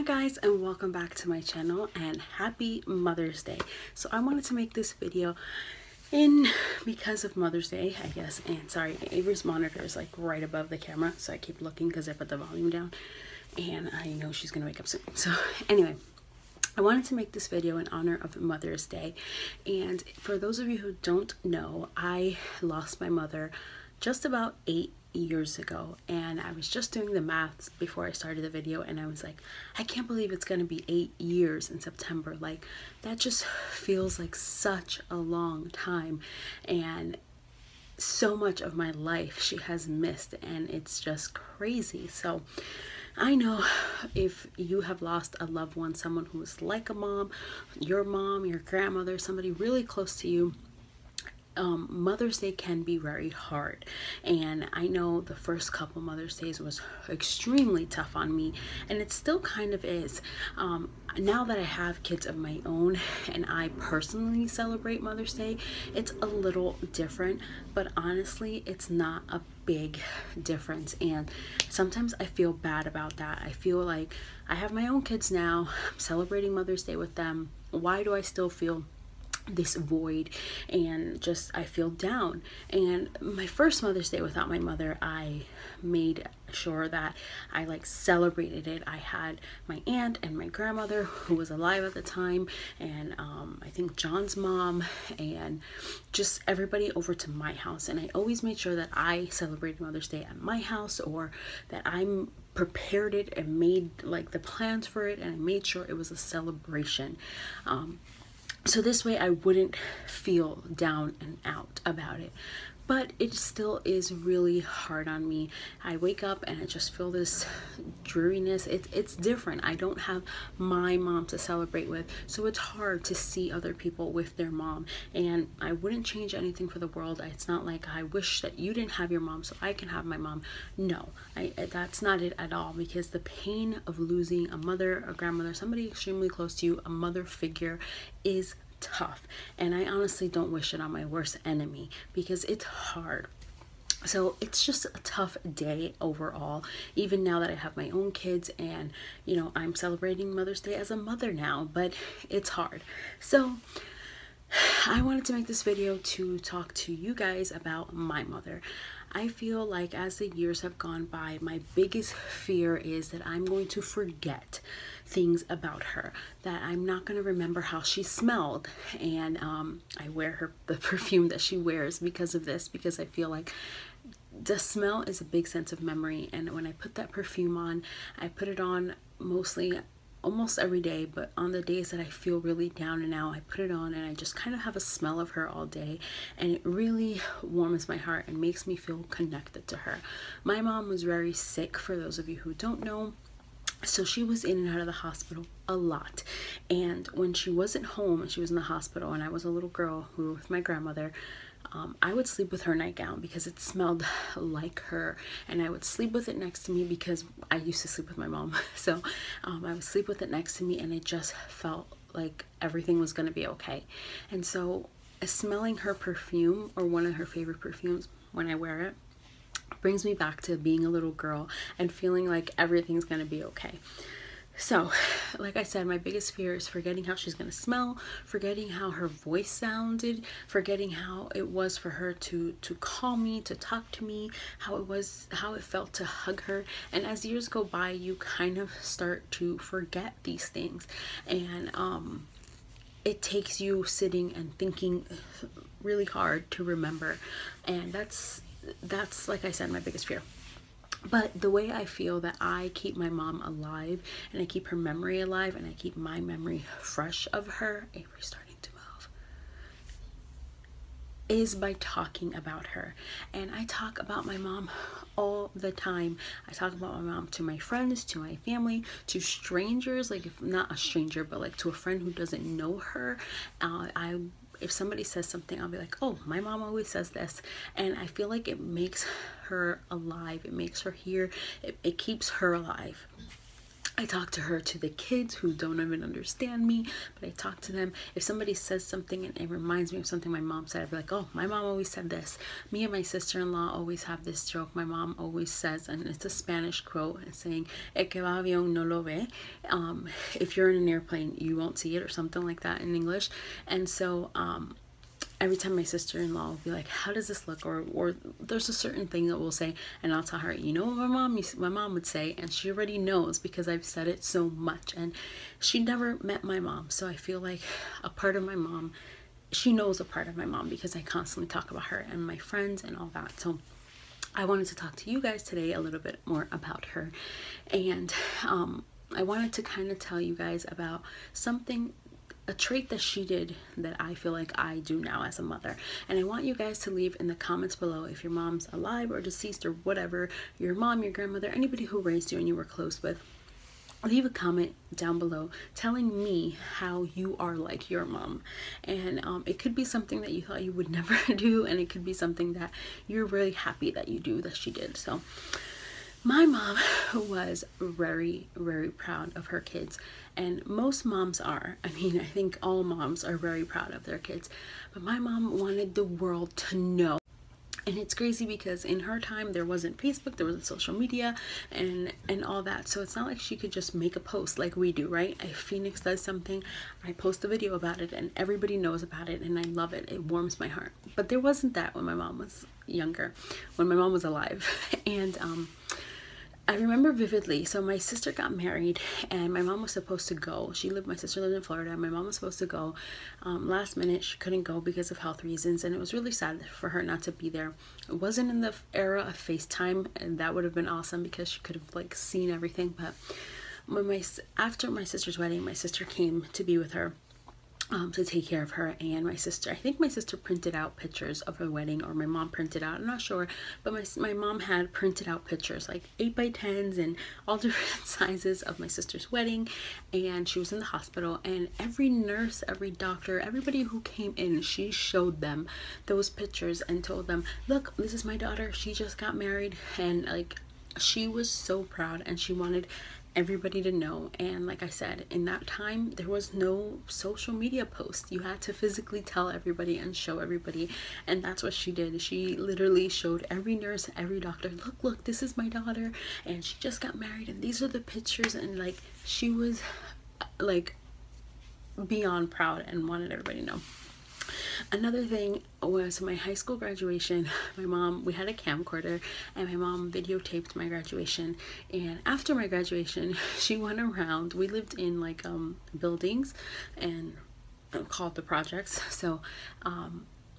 guys, and welcome back to my channel, and happy Mother's Day. So I wanted to make this video because of Mother's Day, I guess. And sorry, Avery's monitor is like right above the camera, so I keep looking because I put the volume down and I know she's gonna wake up soon. So anyway, I wanted to make this video in honor of Mother's Day. And for those of you who don't know, I lost my mother just about 8 years ago, and I was just doing the maths before I started the video, and I was like, I can't believe it's gonna be 8 years in September. Like, that just feels like such a long time, and so much of my life she has missed, and it's just crazy. So I know if you have lost a loved one, someone who is like a mom, your grandmother, somebody really close to you, Mother's Day can be very hard. And I know the first couple Mother's Days was extremely tough on me, and it still kind of is. Now that I have kids of my own and I personally celebrate Mother's Day, it's a little different, but honestly it's not a big difference. And sometimes I feel bad about that. I feel like I have my own kids now, I'm celebrating Mother's Day with them. Why do I still feel this void? And just I feel down. And my first Mother's Day without my mother, I made sure that I like celebrated it. I had my aunt and my grandmother who was alive at the time, and I think John's mom, and just everybody over to my house. And I always made sure that I celebrated Mother's Day at my house, or that I'm prepared it and made like the plans for it, and I made sure it was a celebration. So this way I wouldn't feel down and out about it. But it still is really hard on me. I wake up and I just feel this dreariness. It's different. I don't have my mom to celebrate with, so it's hard to see other people with their mom. And I wouldn't change anything for the world. It's not like I wish that you didn't have your mom so I can have my mom. No, that's not it at all, because the pain of losing a mother, a grandmother, somebody extremely close to you, a mother figure, is tough. And I honestly don't wish it on my worst enemy, because it's hard. So it's just a tough day overall, even now that I have my own kids, and you know, I'm celebrating Mother's Day as a mother now, but it's hard. So I wanted to make this video to talk to you guys about my mother. I feel like as the years have gone by, my biggest fear is that I'm going to forget things about her, that I'm not going to remember how she smelled. And I wear the perfume that she wears because of this, because I feel like the smell is a big sense of memory. And when I put that perfume on, I put it on almost every day, but on the days that I feel really down and out, I put it on and I just kind of have a smell of her all day, and it really warms my heart and makes me feel connected to her. My mom was very sick, for those of you who don't know. So she was in and out of the hospital a lot, and when she wasn't home and she was in the hospital and I was a little girl who was with my grandmother, I would sleep with her nightgown because it smelled like her, and I would sleep with it next to me because I used to sleep with my mom. So I would sleep with it next to me, and it just felt like everything was going to be okay. And so smelling her perfume, or one of her favorite perfumes, when I wear it, brings me back to being a little girl and feeling like everything's going to be okay. So, like I said, my biggest fear is forgetting how she's going to smell, forgetting how her voice sounded, forgetting how it was for her to call me, to talk to me, how it felt to hug her. And as years go by, you kind of start to forget these things. And it takes you sitting and thinking really hard to remember. And that's like I said, my biggest fear. But the way I feel that I keep my mom alive, and I keep her memory alive, and I keep my memory fresh of her, Avery's starting to move, is by talking about her. And I talk about my mom all the time. I talk about my mom to my friends, to my family, to strangers, like if not a stranger, but like to a friend who doesn't know her. If somebody says something, I'll be like, oh, my mom always says this. And I feel like it makes her alive. It makes her here. It keeps her alive. I talk to her to the kids who don't even understand me, but I talk to them. If somebody says something and it reminds me of something my mom said, I'd be like, oh, my mom always said this. Me and my sister-in-law always have this joke. My mom always says, and it's a Spanish quote, saying, "El que va avión no lo ve." If you're in an airplane, you won't see it, or something like that in English. And so, every time my sister-in-law will be like, how does this look, or there's a certain thing that we'll say, and I'll tell her, you know what my mom would say, and she already knows because I've said it so much. And she never met my mom, so I feel like a part of my mom, she knows a part of my mom because I constantly talk about her and my friends and all that. So I wanted to talk to you guys today a little bit more about her, and I wanted to kind of tell you guys about a trait that she did that I feel like I do now as a mother. And I want you guys to leave in the comments below, if your mom's alive or deceased or whatever, your mom, your grandmother, anybody who raised you and you were close with, leave a comment down below telling me how you are like your mom. And it could be something that you thought you would never do, and it could be something that you're really happy that you do, that she did. So my mom was very, very proud of her kids, and most moms are. I mean, I think all moms are very proud of their kids, but my mom wanted the world to know. And it's crazy because in her time there wasn't Facebook, there wasn't social media and all that, so it's not like she could just make a post like we do, right? If Phoenix does something, I post a video about it and everybody knows about it, and I love it. It warms my heart. But there wasn't that when my mom was younger, when my mom was alive. And I remember vividly, so my sister got married and my mom was supposed to go. My sister lived in Florida, and my mom was supposed to go. Last minute, she couldn't go because of health reasons, and it was really sad for her not to be there. It wasn't in the era of FaceTime, and that would have been awesome because she could have like seen everything. But after my sister's wedding, my sister came to be with her, to take care of her. And I think my sister printed out pictures of her wedding, or my mom printed out, I'm not sure, but my mom had printed out pictures, like 8x10s and all different sizes of my sister's wedding. And she was in the hospital, and every nurse, every doctor, everybody who came in, she showed them those pictures and told them, look, this is my daughter, she just got married. And like, she was so proud, and she wanted everybody to know. And like I said, in that time there was no social media posts. You had to physically tell everybody and show everybody, and that's what she did. She literally showed every nurse, every doctor, look, this is my daughter, and she just got married, and these are the pictures. And like, she was like beyond proud and wanted everybody to know. Another thing was my high school graduation. We had a camcorder, and my mom videotaped my graduation. And after my graduation, she went around. We lived in like buildings, and called the projects. So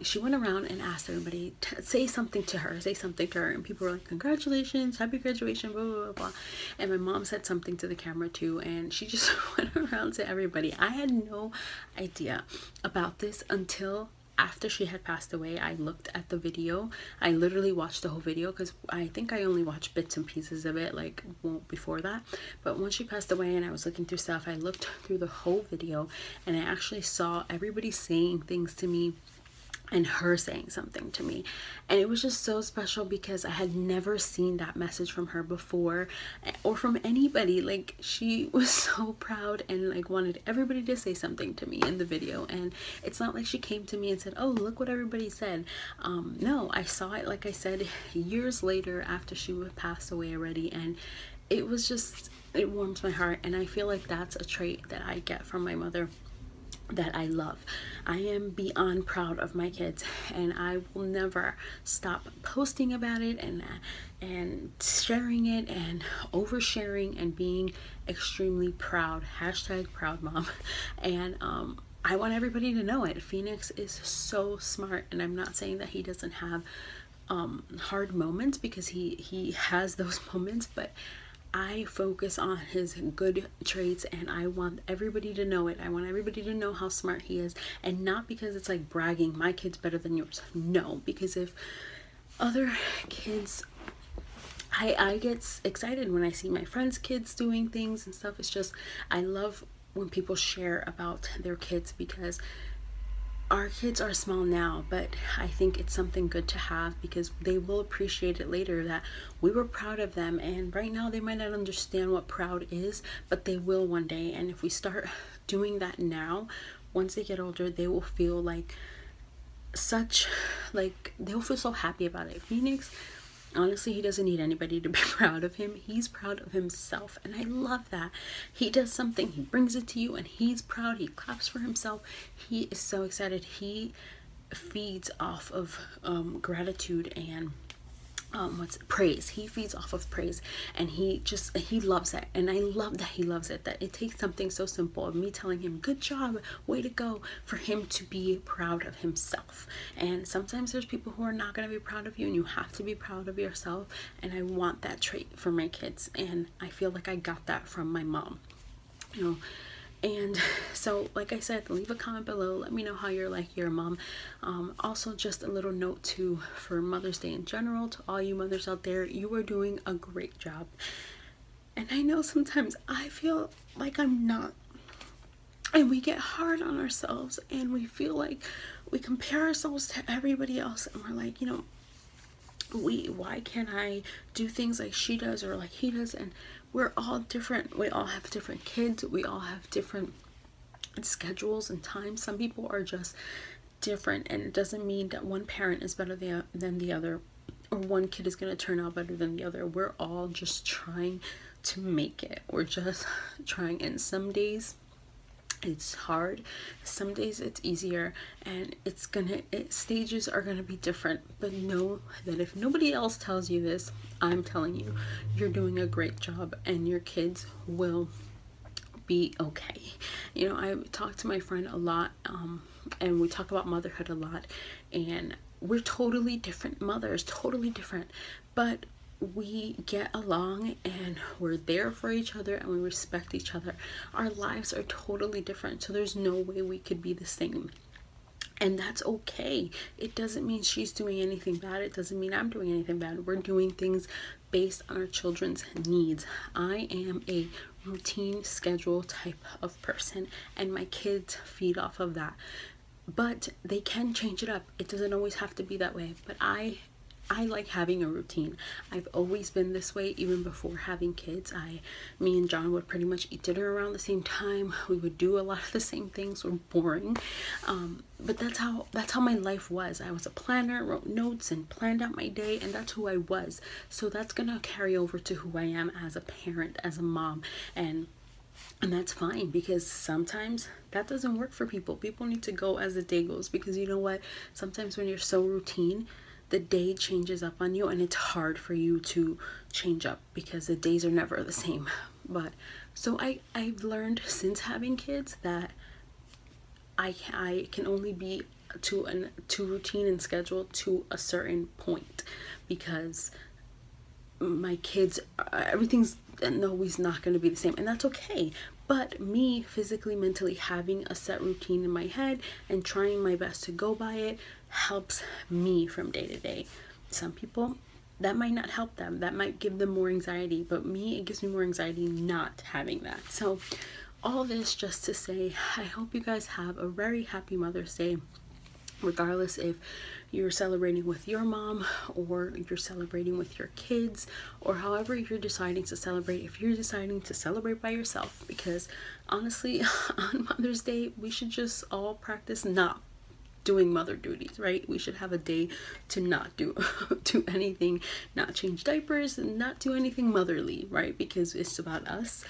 she went around and asked everybody to say something to her, and people were like, congratulations, happy graduation, blah, blah, blah, blah. And my mom said something to the camera too, and she just went around to everybody. I had no idea about this until after she had passed away. I looked at the video. I literally watched the whole video, because I think I only watched bits and pieces of it, like, well, before that. But once she passed away and I was looking through stuff, I looked through the whole video, and I actually saw everybody saying things to me and her saying something to me. And it was just so special because I had never seen that message from her before, or from anybody. Like, she was so proud and like wanted everybody to say something to me in the video. And it's not like she came to me and said, oh, look what everybody said. No, I saw it, like I said, years later after she passed away already, and it was just, it warms my heart. And I feel like that's a trait that I get from my mother that I love. I am beyond proud of my kids, and I will never stop posting about it and sharing it and oversharing and being extremely proud. Hashtag proud mom. And I want everybody to know it. Phoenix is so smart, and I'm not saying that he doesn't have hard moments, because he has those moments, but I focus on his good traits, and I want everybody to know it. I want everybody to know how smart he is, and not because it's like bragging, my kid's better than yours. No, because if other kids, I get excited when I see my friends' kids doing things and stuff. It's just, I love when people share about their kids, because our kids are small now, but I think it's something good to have because they will appreciate it later that we were proud of them. And right now they might not understand what proud is, but they will one day. And if we start doing that now, once they get older, they will feel like they'll feel so happy about it. Phoenix, honestly, he doesn't need anybody to be proud of him. He's proud of himself, and I love that. He does something, he brings it to you, and he's proud. He claps for himself. He is so excited. He feeds off of gratitude and praise. He feeds off of praise, and he loves it. And I love that he loves it, that it takes something so simple of me telling him good job, way to go, for him to be proud of himself. And sometimes there's people who are not going to be proud of you, and you have to be proud of yourself. And I want that trait for my kids, and I feel like I got that from my mom, you know. And so, like I said, leave a comment below. Let me know how you're like your mom. Also, just a little note too for Mother's Day in general, to all you mothers out there, you are doing a great job. And I know sometimes I feel like I'm not. And we get hard on ourselves, and we feel like we compare ourselves to everybody else. And we're like, you know, why can't I do things like she does or like he does? And we're all different. We all have different kids. We all have different schedules and times. Some people are just different, and it doesn't mean that one parent is better than the other, or one kid is going to turn out better than the other. We're all just trying to make it. We're just trying, and some days it's hard, some days it's easier, and stages are gonna be different. But know that if nobody else tells you this, I'm telling you, you're doing a great job, and your kids will be okay. You know, I talk to my friend a lot, and we talk about motherhood a lot, and we're totally different mothers, totally different, but we get along, and we're there for each other, and we respect each other. Our lives are totally different, so there's no way we could be the same, and that's okay. It doesn't mean she's doing anything bad. It doesn't mean I'm doing anything bad. We're doing things based on our children's needs. I am a routine schedule type of person, and my kids feed off of that, but they can change it up. It doesn't always have to be that way, but I like having a routine. I've always been this way, even before having kids. Me and John would pretty much eat dinner around the same time. We would do a lot of the same things. We're boring, but that's how my life was. I was a planner, wrote notes, and planned out my day, and that's who I was. So that's gonna carry over to who I am as a parent, as a mom, and that's fine, because sometimes that doesn't work for people. People need to go as the day goes, because you know what? Sometimes when you're so routine, the day changes up on you, and it's hard for you to change up because the days are never the same. But so I've learned since having kids that I can only be to routine and schedule to a certain point, because my kids, everything's always not going to be the same, and that's okay. But me physically, mentally having a set routine in my head and trying my best to go by it helps me from day to day. Some people, that might not help them. That might give them more anxiety, but me, it gives me more anxiety not having that. So all this just to say, I hope you guys have a very happy Mother's Day, regardless if you're celebrating with your mom or you're celebrating with your kids, or however you're deciding to celebrate. If you're deciding to celebrate by yourself, because honestly, on Mother's Day, we should just all practice not doing mother duties, right? We should have a day to not do anything, not change diapers, and not do anything motherly, right? Because it's about us.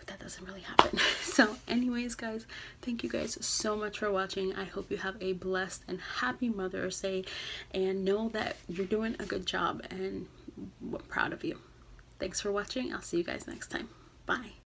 That doesn't really happen. So anyways, guys, thank you guys so much for watching. I hope you have a blessed and happy Mother's Day, and know that you're doing a good job, and we're proud of you. Thanks for watching. I'll see you guys next time. Bye.